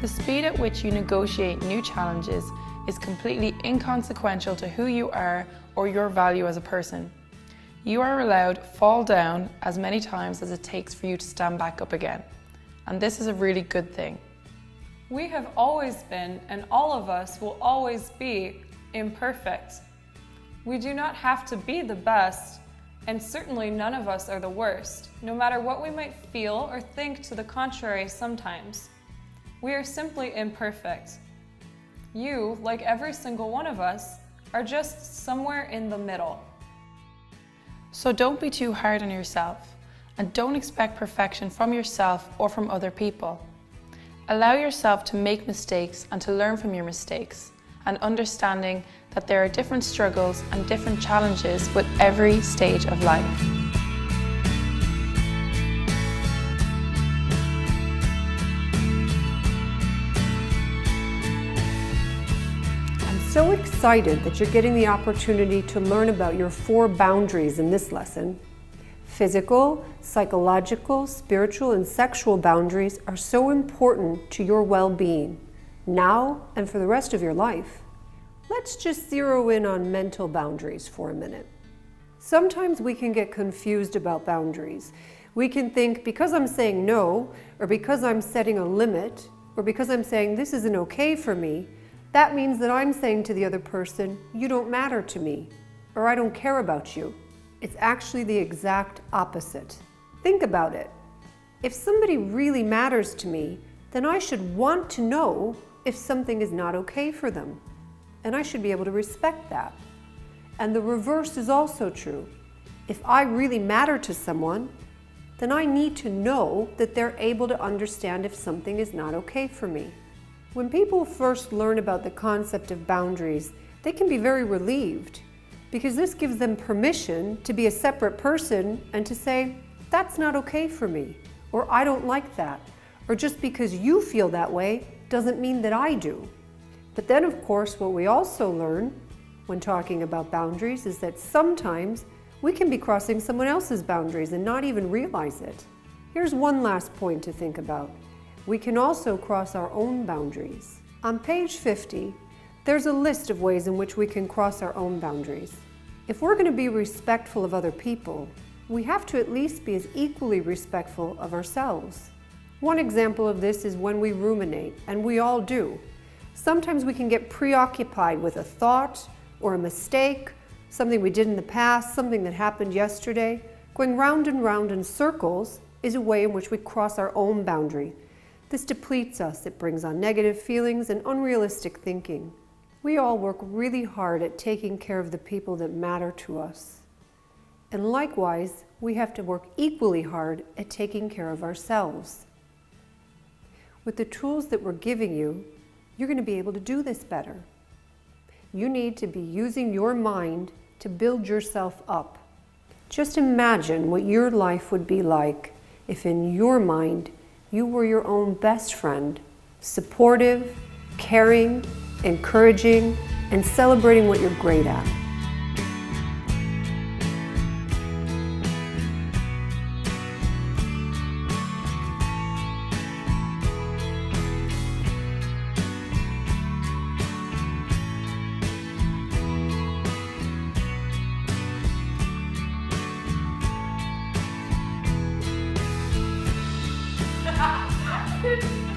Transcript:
speed at which you negotiate new challenges is completely inconsequential to who you are or your value as a person. You are allowed fall down as many times as it takes for you to stand back up again. And this is a really good thing. We have always been, and all of us will always be, imperfect. We do not have to be the best, and certainly none of us are the worst, no matter what we might feel or think to the contrary sometimes. We are simply imperfect. You, like every single one of us, are just somewhere in the middle. So don't be too hard on yourself, and don't expect perfection from yourself or from other people. Allow yourself to make mistakes and to learn from your mistakes, and understanding that there are different struggles and different challenges with every stage of life. I'm so excited that you're getting the opportunity to learn about your 4 boundaries in this lesson. Physical, psychological, spiritual, and sexual boundaries are so important to your well-being, now and for the rest of your life. Let's just zero in on mental boundaries for a minute. Sometimes we can get confused about boundaries. We can think because I'm saying no, or because I'm setting a limit, or because I'm saying this isn't okay for me, that means that I'm saying to the other person, you don't matter to me, or I don't care about you. It's actually the exact opposite. Think about it. If somebody really matters to me, then I should want to know if something is not okay for them. And I should be able to respect that. And the reverse is also true. If I really matter to someone, then I need to know that they're able to understand if something is not okay for me. When people first learn about the concept of boundaries, they can be very relieved, because this gives them permission to be a separate person and to say, that's not okay for me, or I don't like that, or just because you feel that way doesn't mean that I do. But then, of course, what we also learn when talking about boundaries is that sometimes we can be crossing someone else's boundaries and not even realize it. Here's one last point to think about. We can also cross our own boundaries. On page 50, there's a list of ways in which we can cross our own boundaries. If we're going to be respectful of other people, we have to at least be as equally respectful of ourselves. One example of this is when we ruminate, and we all do. Sometimes we can get preoccupied with a thought or a mistake, something we did in the past, something that happened yesterday. Going round and round in circles is a way in which we cross our own boundary. This depletes us. It brings on negative feelings and unrealistic thinking. We all work really hard at taking care of the people that matter to us. And likewise, we have to work equally hard at taking care of ourselves. With the tools that we're giving you, you're going to be able to do this better. You need to be using your mind to build yourself up. Just imagine what your life would be like if in your mind you were your own best friend, supportive, caring, encouraging, and celebrating what you're great at. Ha ha ha!